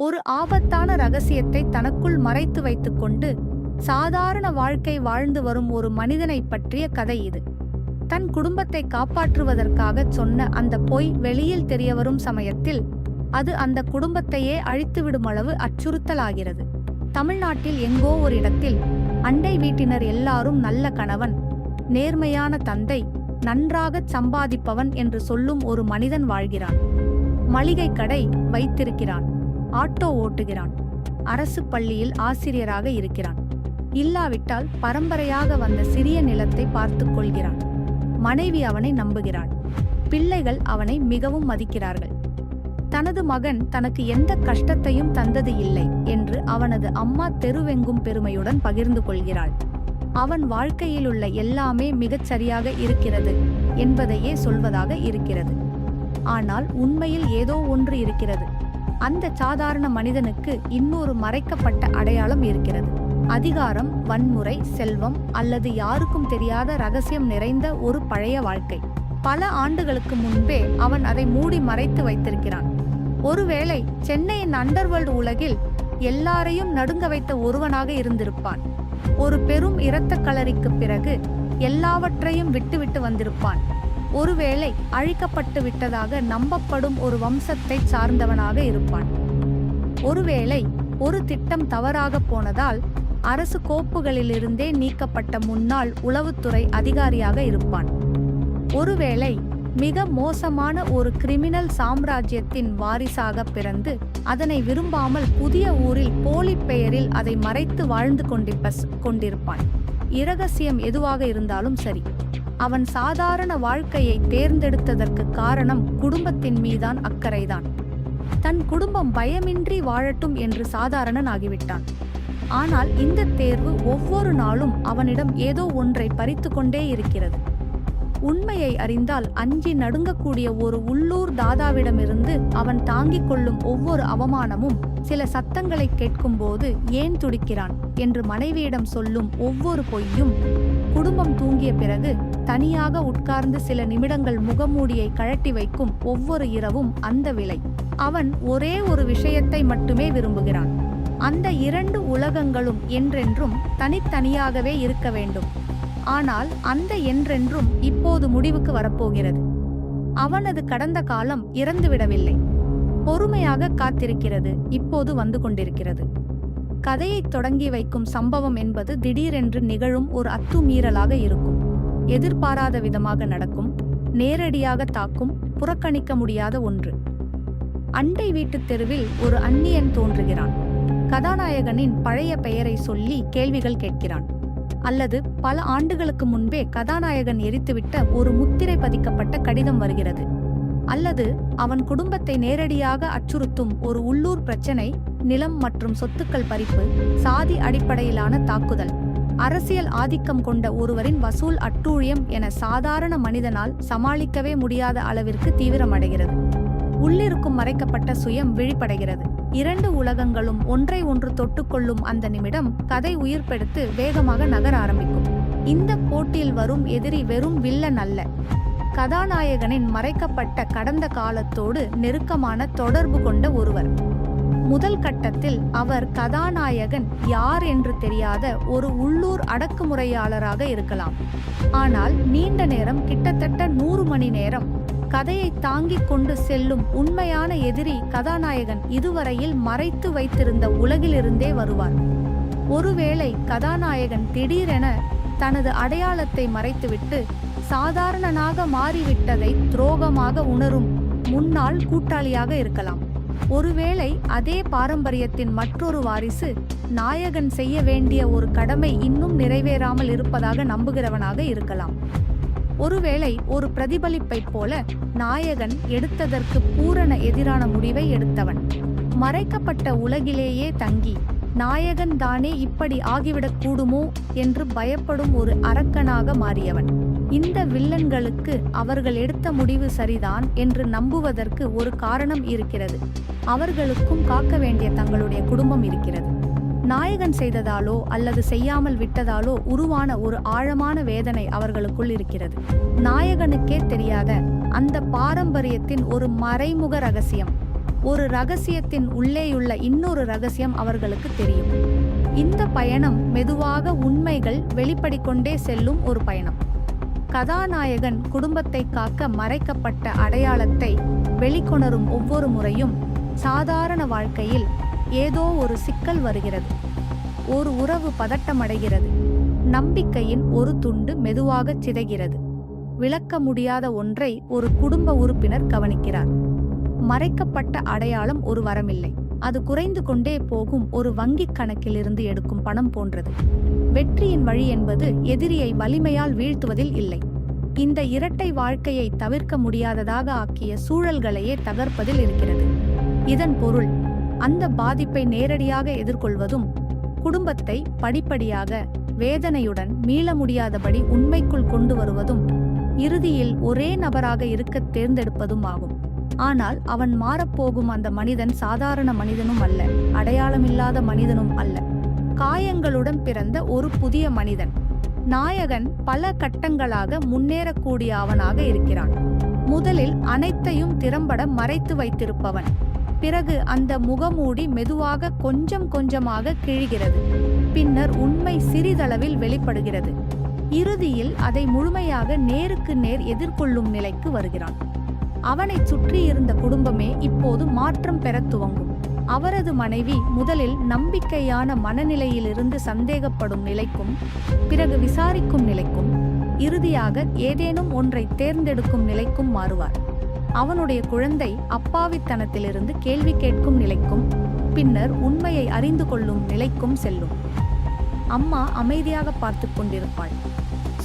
ஒரு ஆபத்தான ரகசியத்தை தனக்குள் மறைத்து வைத்துக்கொண்டு சாதாரண வாழ்க்கை வாழ்ந்து வரும் ஒரு மனிதனைப் பற்றிய கதை இது. தன் குடும்பத்தை காப்பாற்றுவதற்காக சொன்ன அந்த பொய் வெளியில் தெரியவரும் சமயத்தில் அது அந்த குடும்பத்தையே அழித்துவிடும் அளவு அச்சுறுத்தலாகிறது. தமிழ்நாட்டில் எங்கோ ஒரு இடத்தில் அண்டை வீட்டினர் எல்லாரும் நல்ல கணவன், நேர்மையான தந்தை, நன்றாக சம்பாதிப்பவன் என்று சொல்லும் ஒரு மனிதன் வாழ்கிறான். மளிகை கடை வைத்திருக்கிறான், ஆட்டோ ஓட்டுகிறான், அரசு பள்ளியில் ஆசிரியராக இருக்கிறான். இல்லாவிட்டால் பரம்பரையாக வந்த சிறிய நிலத்தை பார்த்து கொள்கிறான். மனைவி அவனை நம்புகிறாள். பிள்ளைகள் அவனை மிகவும் மதிக்கிறார்கள். தனது மகன் தனக்கு எந்த கஷ்டத்தையும் தந்தது இல்லை என்று அவனது அம்மா தெருவெங்கும் பெருமையுடன் பகிர்ந்து கொள்கிறாள். அவன் வாழ்க்கையிலுள்ள எல்லாமே மிகச் சரியாக இருக்கிறது என்பதையே சொல்வதாக இருக்கிறது. ஆனால் உண்மையில் ஏதோ ஒன்று இருக்கிறது. அந்த சாதாரண மனிதனுக்கு இன்னொரு மறைக்கப்பட்ட அடையாளம் இருக்கிறது. அதிகாரம், வன்முறை, செல்வம் அல்லது யாருக்கும் தெரியாத ரகசியம் நிறைந்த ஒரு பழைய வாழ்க்கை. பல ஆண்டுகளுக்கு முன்பே அவன் அதை மூடி மறைத்து வைத்திருக்கிறான். ஒருவேளை சென்னையின் அண்டர்வேர்ல்டு உலகில் எல்லாரையும் நடுங்க வைத்த ஒருவனாக இருந்திருப்பான். ஒரு பெரும் இரத்த களரிக்கு பிறகு எல்லாவற்றையும் விட்டுவிட்டு வந்திருப்பான். ஒருவேளை அழிக்கப்பட்டு விட்டதாக நம்பப்படும் ஒரு வம்சத்தை சார்ந்தவனாக இருப்பான். ஒருவேளை ஒரு திட்டம் தவறாக போனதால் அரசு கோப்புகளிலிருந்தே நீக்கப்பட்ட முன்னாள் உளவுத்துறை அதிகாரியாக இருப்பான். ஒருவேளை மிக மோசமான ஒரு கிரிமினல் சாம்ராஜ்யத்தின் வாரிசாக பிறந்து அதனை விரும்பாமல் புதிய ஊரில் போலி பெயரில் அதை மறைத்து வாழ்ந்து கொண்டிருப்பான். இரகசியம் எதுவாக இருந்தாலும் சரி, அவன் சாதாரண வாழ்க்கையை தேர்ந்தெடுத்ததற்கு காரணம் குடும்பத்தின் மீதான் அக்கறைதான். தன் குடும்பம் பயமின்றி வாழட்டும் என்று சாதாரணன் ஆகிவிட்டான். ஆனால் இந்த தேர்வு ஒவ்வொரு நாளும் அவனிடம் ஏதோ ஒன்றை பறித்து கொண்டே இருக்கிறது. உண்மையை அறிந்தால் அஞ்சி நடுங்கக்கூடிய ஒரு உள்ளூர் தாதாவிடமிருந்து அவன் தாங்கிக் கொள்ளும் ஒவ்வொரு அவமானமும், சில சத்தங்களை கேட்கும்போது ஏன் துடிக்கிறான் என்று மனைவியிடம் சொல்லும் ஒவ்வொரு பொய்யும், குடும்பம் தூங்கிய பிறகு தனியாக உட்கார்ந்து சில நிமிடங்கள் முகமூடியை கழட்டி வைக்கும் ஒவ்வொரு இரவும் அந்த விலை. அவன் ஒரே ஒரு விஷயத்தை மட்டுமே விரும்புகிறான். அந்த இரண்டு உலகங்களும் என்றென்றும் தனித்தனியாகவே இருக்க வேண்டும். ஆனால் அந்த என்றென்றும் இப்போது முடிவுக்கு வரப்போகிறது. அவனது கடந்த காலம் இறந்துவிடவில்லை, பொறுமையாக காத்திருக்கிறது, இப்போது வந்து கொண்டிருக்கிறது. கதையை தொடங்கி வைக்கும் சம்பவம் என்பது திடீரென்று நிகழும் ஒரு அத்துமீறலாக இருக்கும். எதிர்பாராத விதமாக நடக்கும், நேரடியாக தாக்கும், புறக்கணிக்க முடியாத ஒன்று. அண்டை வீட்டு தெருவில் ஒரு அந்நியன் தோன்றுகிறான். கதாநாயகனின் பழைய பெயரை சொல்லி கேள்விகள் கேட்கிறான். அல்லது பல ஆண்டுகளுக்கு முன்பே கதாநாயகன் எரித்துவிட்ட ஒரு முத்திரை பதிக்கப்பட்ட கடிதம் வருகிறது. அல்லது அவன் குடும்பத்தை நேரடியாக அச்சுறுத்தும் ஒரு உள்ளூர் பிரச்சனை, நிலம் மற்றும் சொத்துக்கள் பறிப்பு, சாதி அடிப்படையிலான தாக்குதல், அரசியல் ஆதிக்கம் கொண்ட ஒருவரின் வசூல் அட்டூழியம் என சாதாரண மனிதனால் சமாளிக்கவே முடியாத அளவிற்கு தீவிரமடைகிறது. உள்ளிருக்கும் மறைக்கப்பட்ட சுயம் விழிப்படைகிறது. இரண்டு உலகங்களும் ஒன்றை ஒன்று தொட்டுக்கொள்ளும் அந்த நிமிடம் கதை உயிர்ப்பெடுத்து வேகமாக நகர ஆரம்பிக்கும். இந்த போட்டியில் வரும் எதிரி வெறும் வில்லன் அல்ல, கதாநாயகனின் மறைக்கப்பட்ட கடந்த காலத்தோடு நெருக்கமான தொடர்பு கொண்ட ஒருவர். முதல் கட்டத்தில் அவர் கதாநாயகன் யார் என்று தெரியாத ஒரு உள்ளூர் அடக்குமுறையாளராக இருக்கலாம். ஆனால் நீண்ட நேரம், கிட்டத்தட்ட 100 மணி நேரம் கதையை தாங்கிக் கொண்டு செல்லும் உண்மையான எதிரி கதாநாயகன் இதுவரையில் மறைத்து வைத்திருந்த உலகிலிருந்தே வருவார். ஒருவேளை கதாநாயகன் திடீரென தனது அடையாளத்தை மறைத்துவிட்டு சாதாரணனாக மாறிவிட்டதை துரோகமாக உணரும் முன்னாள் கூட்டாளியாக இருக்கலாம். ஒருவேளை அதே பாரம்பரியத்தின் மற்றொரு வாரிசு, நாயகன் செய்ய வேண்டிய ஒரு கடமை இன்னும் நிறைவேறாமல் இருப்பதாக நம்புகிறவனாக இருக்கலாம். ஒருவேளை ஒரு பிரதிபலிப்பைப் போல நாயகன் எடுத்ததற்கு பூரண எதிரான முடிவை எடுத்தவன். மறைக்கப்பட்ட உலகிலேயே தங்கி நாயகன் தானே இப்படி ஆகிவிடக்கூடுமோ என்று பயப்படும் ஒரு அரக்கனாக மாறியவன். இந்த வில்லன்களுக்கு அவர்கள் எடுத்த முடிவு சரிதான் என்று நம்புவதற்கு ஒரு காரணம் இருக்கிறது. அவர்களுக்கும் காக்க வேண்டிய தங்களுடைய குடும்பம் இருக்கிறது. நாயகன் செய்ததாலோ அல்லது செய்யாமல் விட்டதாலோ உருவான ஒரு ஆழமான வேதனை அவர்களுக்குள் இருக்கிறது. நாயகனுக்கே தெரியாத அந்த பாரம்பரியத்தின் ஒரு மறைமுக ரகசியம். ஒரு ரகசியத்தின் உள்ளேயுள்ள இன்னொரு ரகசியம் அவர்களுக்கு தெரியும். இந்த பயணம் மெதுவாக உண்மைகள் வெளிப்படிக்கொண்டே செல்லும் ஒரு பயணம். கதாநாயகன் குடும்பத்தை காக்க மறைக்கப்பட்ட அடையாளத்தை வெளிக்கொணரும் ஒவ்வொரு முறையும் சாதாரண வாழ்க்கையில் ஏதோ ஒரு சிக்கல் வருகிறது. ஒரு உறவு பதட்டமடைகிறது. நம்பிக்கையின் ஒரு துண்டு மெதுவாக சிதைகிறது. விளக்க முடியாத ஒன்றை ஒரு குடும்ப உறுப்பினர் கவனிக்கிறார். மறைக்கப்பட்ட அடையாளம் ஒரு வரமில்லை. அது குறைந்து கொண்டே போகும் ஒரு வங்கிக் கணக்கிலிருந்து எடுக்கும் பணம் போன்றது. வெற்றியின் வழி என்பது எதிரியை வலிமையால் வீழ்த்துவதில் இல்லை, இந்த இரட்டை வாழ்க்கையை தவிர்க்க முடியாததாக ஆக்கிய சூழல்களையே தகர்ப்பதில் இருக்கிறது. இதன் பொருள், அந்த பாதிப்பை நேரடியாக எதிர்கொள்வதும் குடும்பத்தை படிப்படியாக வேதனையுடன் மீள முடியாதபடி உண்மைக்குள் கொண்டு வருவதும் இறுதியில் ஒரே நபராக இருக்க தேர்ந்தெடுப்பதும் ஆகும். ஆனால் அவன் மாறப்போகும் அந்த மனிதன் சாதாரண மனிதனும் அல்ல, அடையாளமில்லாத மனிதனும் அல்ல, காயங்களுடன் பிறந்த ஒரு புதிய மனிதன். நாயகன் பல கட்டங்களாக முன்னேறக்கூடிய அவனாக இருக்கிறான். முதலில் அனைத்தையும் திறம்பட மறைத்து வைத்திருப்பவன். பிறகு அந்த முகமூடி மெதுவாக கொஞ்சம் கொஞ்சமாக கிழிகிறது. பின்னர் உண்மை சிறிதளவில் வெளிப்படுகிறது. இறுதியில் அதை முழுமையாக நேருக்கு நேர் எதிர்கொள்ளும் நிலைக்கு வருகிறான். அவனை சுற்றியிருந்த குடும்பமே இப்போது மாற்றம் பெறத் துவங்கும். அவரது மனைவி முதலில் நம்பிக்கையான மனநிலையிலிருந்து சந்தேகப்படும் நிலைக்கும், பிறகு விசாரிக்கும் நிலைக்கும், இறுதியாக ஏதேனும் ஒன்றை தேர்ந்தெடுக்கும் நிலைக்கும் மாறுவார். அவனுடைய குழந்தை அப்பாவித்தனத்திலிருந்து கேள்வி கேட்கும் நிலைக்கும், பின்னர் உண்மையை அறிந்து கொள்ளும் நிலைக்கும் செல்லும். அம்மா அமைதியாக பார்த்து கொண்டிருப்பாள்.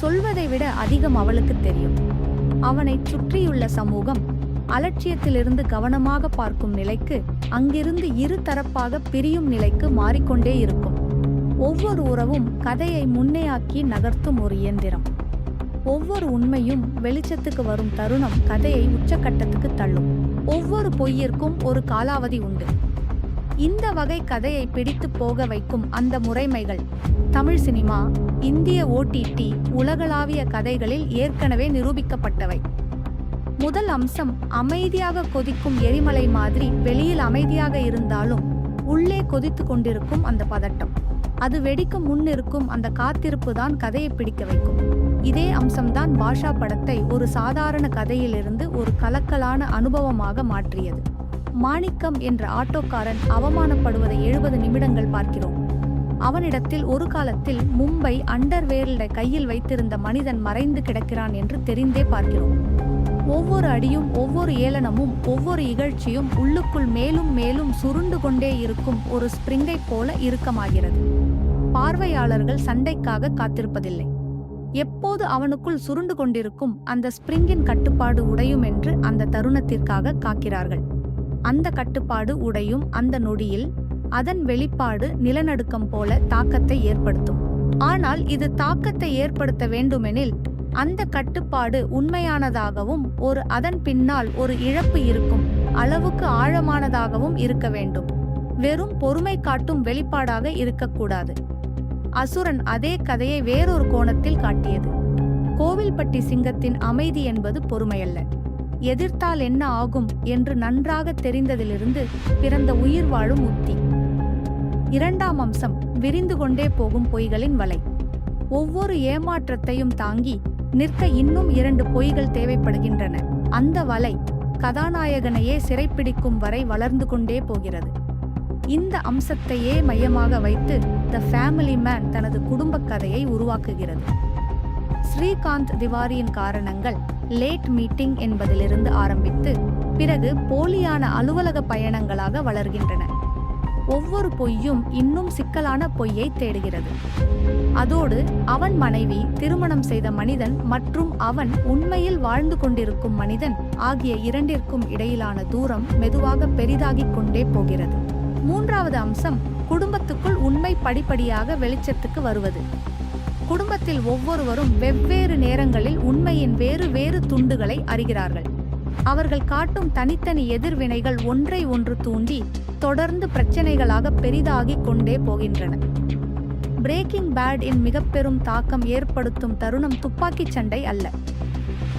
சொல்வதை விட அதிகம் அவளுக்கு தெரியும். அவனை சுற்றியுள்ள சமூகம் அலட்சியத்திலிருந்து கவனமாக பார்க்கும் நிலைக்கு, அங்கிருந்து இரு தரப்பாக பிரியும் நிலைக்கு மாறிக்கொண்டே இருக்கும். ஒவ்வொரு உறவும் கதையை முன்னேயாக்கி நகர்த்தும் ஒரு இயந்திரம். ஒவ்வொரு உண்மையும் வெளிச்சத்துக்கு வரும் தருணம் கதையை உச்சக்கட்டத்துக்கு தள்ளும். ஒவ்வொரு பொய்யிற்கும் ஒரு காலாவதி உண்டு. இந்த வகை கதையை பிடித்து போக வைக்கும் அந்த முறைமைகள் தமிழ் சினிமா, இந்திய OTT, உலகளாவிய கதைகளில் ஏற்கனவே நிரூபிக்கப்பட்டவை. முதல் அம்சம், அமைதியாக கொதிக்கும் எரிமலை மாதிரி வெளியில் அமைதியாக இருந்தாலும் உள்ளே கொதித்து கொண்டிருக்கும் அந்த பதட்டம். அது வெடிக்கும் முன் இருக்கும் அந்த காத்திருப்பு தான் கதையை பிடிக்க வைக்கும். இதே அம்சம்தான் பாஷா படத்தை ஒரு சாதாரண கதையிலிருந்து ஒரு கலக்கலான அனுபவமாக மாற்றியது. மாணிக்கம் என்ற ஆட்டோக்காரன் அவமானப்படுவதை 70 நிமிடங்கள் பார்க்கிறோம். அவனிடத்தில் ஒரு காலத்தில் மும்பை அண்டர்வேர்ல்டை கையில் வைத்திருந்த மனிதன் மறைந்து கிடக்கிறான் என்று தெரிந்தே பார்க்கிறோம். ஒவ்வொரு அடியும், ஒவ்வொரு ஏளனமும், ஒவ்வொரு இகழ்ச்சியும் உள்ளுக்குள் மேலும் மேலும் சுருண்டு கொண்டே இருக்கும் ஒரு ஸ்பிரிங்கை போல இறுக்கமாகிறது. பார்வையாளர்கள் சண்டைக்காக காத்திருப்பதில்லை. எப்போது அவனுக்குள் சுருண்டு கொண்டிருக்கும் அந்த ஸ்பிரிங்கின் கட்டுப்பாடு உடையும் என்று அந்த தருணத்திற்காக காக்கிறார்கள். அந்த கட்டுப்பாடு உடையும் அந்த நொடியில் அதன் வெளிப்பாடு நிலநடுக்கம் போல தாக்கத்தை ஏற்படுத்தும். ஆனால் இது தாக்கத்தை ஏற்படுத்த வேண்டுமெனில் அந்த கட்டுப்பாடு உண்மையானதாகவும் அதன் பின்னால் ஒரு இழப்பு இருக்கும் அளவுக்கு ஆழமானதாகவும் இருக்க வேண்டும். வெறும் பொறுமை காட்டும் வெளிப்பாடாக இருக்கக்கூடாது. அசுரன் அதே கதையை வேறொரு கோணத்தில் காட்டியது. கோவில்பட்டி சிங்கத்தின் அமைதி என்பது பொறுமையல்ல, எதிர்த்தால் என்ன ஆகும் என்று நன்றாக தெரிந்ததிலிருந்து பிறந்த உயிர் வாழும் உத்தி. இரண்டாம் அம்சம், விரிந்து கொண்டே போகும் பொய்களின் வலை. ஒவ்வொரு ஏமாற்றத்தையும் தாங்கி நிற்க இன்னும் 2 பொய்கள் தேவைப்படுகின்றன. அந்த வலை கதாநாயகனையே சிறைப்பிடிக்கும் வரை வளர்ந்து கொண்டே போகிறது. இந்த அம்சத்தையே மையமாக வைத்து த ஃபேமிலி மேன் தனது குடும்ப கதையை உருவாக்குகிறது. ஸ்ரீகாந்த் திவாரியின் காரணங்கள் லேட் மீட்டிங் என்பதிலிருந்து ஆரம்பித்து பிறகு போலியான அலுவலக பயணங்களாக வளர்கின்றன. ஒவ்வொரு பொய்யும் இன்னும் சிக்கலான பொய்யை தேடுகிறது. அதோடு அவன் மனைவி, திருமணம் செய்த மனிதன் மற்றும் அவன் உண்மையில் வாழ்ந்து கொண்டிருக்கும் மனிதன் ஆகிய இரண்டிற்கும் இடையிலான தூரம் மெதுவாக பெரிதாகிக் கொண்டே போகிறது. மூன்றாவது அம்சம், குடும்பத்துக்குள் உண்மை படிப்படியாக வெளிச்சத்துக்கு வருவது. குடும்பத்தில் ஒவ்வொருவரும் வெவ்வேறு நேரங்களில் உண்மையின் வேறு வேறு துண்டுகளை அறிகிறார்கள். அவர்கள் காட்டும் தனித்தனி எதிர்வினைகள் ஒன்றை ஒன்று தூண்டி தொடர்ந்து பிரச்சனைகளாக பெரிதாகிக் கொண்டே போகின்றன. பிரேக்கிங் பேட் இன் மிக பெரும் தாக்கம் ஏற்படுத்தும் தருணம் துப்பாக்கிச் சண்டை அல்ல.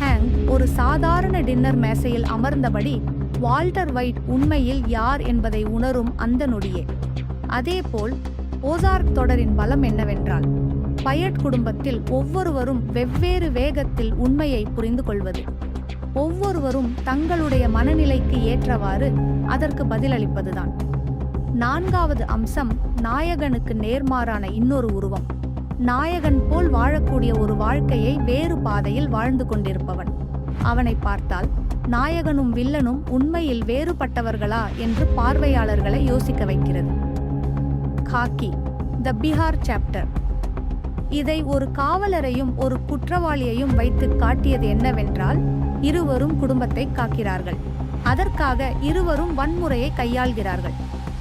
ஹேங் ஒரு சாதாரண டின்னர் மேசையில் அமர்ந்தபடி வால்டர் வைட் உண்மையில் யார் என்பதை உணரும் அந்த நொடியே. அதேபோல் ஓசார்க் தொடரின் பலம் என்னவென்றால், பயட் குடும்பத்தில் ஒவ்வொருவரும் வெவ்வேறு வேகத்தில் உண்மையை புரிந்து கொள்வது. ஒவ்வொருவரும் தங்களுடைய மனநிலைக்கு ஏற்றவாறு அதற்கு பதிலளிப்பதுதான். 4வது அம்சம் நாயகனுக்கு நேர்மாறான இன்னொரு உருவம். நாயகன் போல் வாழக்கூடிய ஒரு வாழ்க்கையை வேறு பாதையில் வாழ்ந்து கொண்டிருப்பவன். அவனை பார்த்தால் நாயகனும் வில்லனும் உண்மையில் வேறுபட்டவர்களா என்று பார்வையாளர்களை யோசிக்க வைக்கிறது. காக்கி த பிஹார் சாப்டர் இதை ஒரு காவலரையும் ஒரு குற்றவாளியையும் வைத்து காட்டியது என்னவென்றால், இருவரும் குடும்பத்தை காக்கிறார்கள். அதற்காக இருவரும் வன்முறையை கையாள்கிறார்கள்.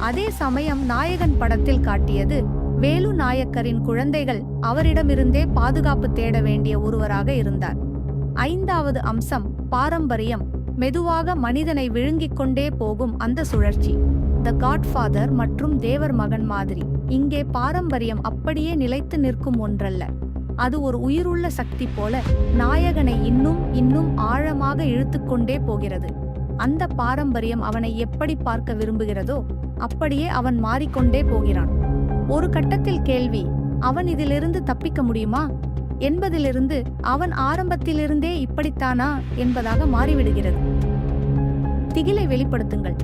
அதே சமயம் நாயகன் படத்தில் காட்டியது வேலு நாயக்கரின் குழந்தைகள் அவரிடமிருந்தே பாதுகாப்பு தேட வேண்டிய ஒருவராக இருந்தார். 5வது அம்சம் பாரம்பரியம் மெதுவாக மனிதனை விழுங்கிக் கொண்டே போகும் அந்த சுழற்சி. த காட்ஃபாதர் மற்றும் தேவர் மகன் மாதிரி இங்கே பாரம்பரியம் அப்படியே நிலைத்து நிற்கும் ஒன்றல்ல. அது ஒரு உயிருள்ள சக்தி போல நாயகனை இன்னும் இன்னும் ஆழமாக இழுத்துக்கொண்டே போகிறது. அந்த பாரம்பரியம் அவனை எப்படி பார்க்க விரும்புகிறதோ அப்படியே அவன் மாறிக்கொண்டே போகிறான். ஒரு கட்டத்தில் கேள்வி, அவன் இதிலிருந்து தப்பிக்க முடியுமா என்பதிலிருந்து அவன் ஆரம்பத்திலிருந்தே இப்படித்தானா என்பதாக மாறிவிடுகிறது. திகிலை வெளிப்படுத்துங்கள்.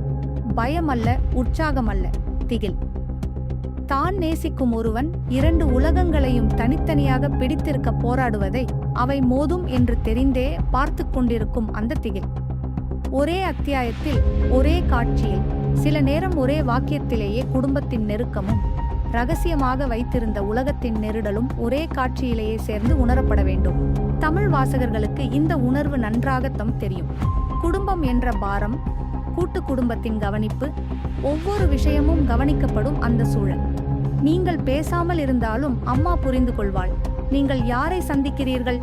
பயமல்ல, உற்சாகமல்ல, திகில். தான் நேசிக்கும் ஒருவன் 2 உலகங்களையும் தனித்தனியாக பிடித்திருக்க போராடுவதை அவை மோதும் என்று தெரிந்தே பார்த்து கொண்டிருக்கும் அந்த திகில். ஒரே அத்தியாயத்தில், ஒரே காட்சியில், சில நேரம் ஒரே வாக்கியத்திலேயே குடும்பத்தின் நெருக்கமும் ரகசியமாக வைத்திருந்த உலகத்தின் நெருடலும் ஒரே காட்சியிலேயே சேர்ந்து உணரப்பட வேண்டும். தமிழ் வாசகர்களுக்கு இந்த உணர்வு நன்றாகத்தான் தெரியும். குடும்பம் என்ற பாரம், கூட்டு குடும்பத்தின் கவனிப்பு, ஒவ்வொரு விஷயமும் கவனிக்கப்படும் அந்த சூழல். நீங்கள் பேசாமல் இருந்தாலும் அம்மா புரிந்து கொள்வாள். நீங்கள் யாரை சந்திக்கிறீர்கள்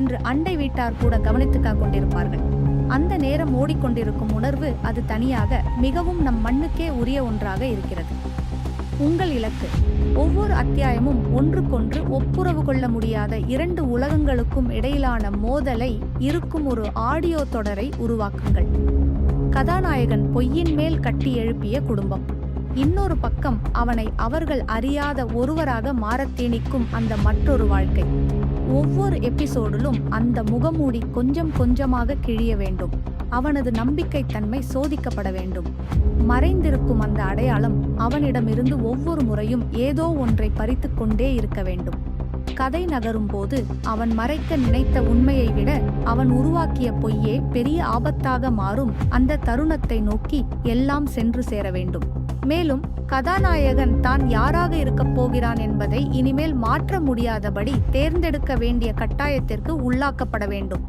என்று அண்டை வீட்டார் கூட கவனித்துக் கொண்டிருப்பார்கள். அந்த நேரம் ஓடிக்கொண்டிருக்கும் உணர்வு அது தனியாக மிகவும் நம் மண்ணுக்கே உரிய ஒன்றாக இருக்கிறது. உங்கள் இலக்கு ஒவ்வொரு அத்தியாயமும் ஒன்றுக்கொன்று ஒப்புரவு கொள்ள முடியாத 2 உலகங்களுக்கும் இடையிலான மோதலை இருக்கும் ஒரு ஆடியோ தொடரை உருவாக்குங்கள். கதாநாயகன் பொய்யின் மேல் கட்டி எழுப்பிய குடும்பம். இன்னொரு பக்கம் அவனை அவர்கள் அறியாத ஒருவராக மாறத்தீனிக்கும் அந்த மற்றொரு வாழ்க்கை. ஒவ்வொரு எபிசோடிலும் அந்த முகமூடி கொஞ்சம் கொஞ்சமாக கிழிய வேண்டும். அவனது நம்பிக்கைத்தன்மை சோதிக்கப்பட வேண்டும். மறைந்திருக்கும் அந்த அடையாளம் அவனிடமிருந்து ஒவ்வொரு முறையும் ஏதோ ஒன்றை பறித்து கொண்டே இருக்க வேண்டும். கதை நகரும் போது அவன் மறைக்க நினைத்த உண்மையை விட அவன் உருவாக்கிய பொய்யே பெரிய ஆபத்தாக மாறும் அந்த தருணத்தை நோக்கி எல்லாம் சென்று சேர வேண்டும். மேலும் கதாநாயகன் தான் யாராக இருக்கப் போகிறான் என்பதை இனிமேல் மாற்ற முடியாதபடி தேர்ந்தெடுக்க வேண்டிய கட்டாயத்திற்கு உள்ளாக்கப்பட வேண்டும்.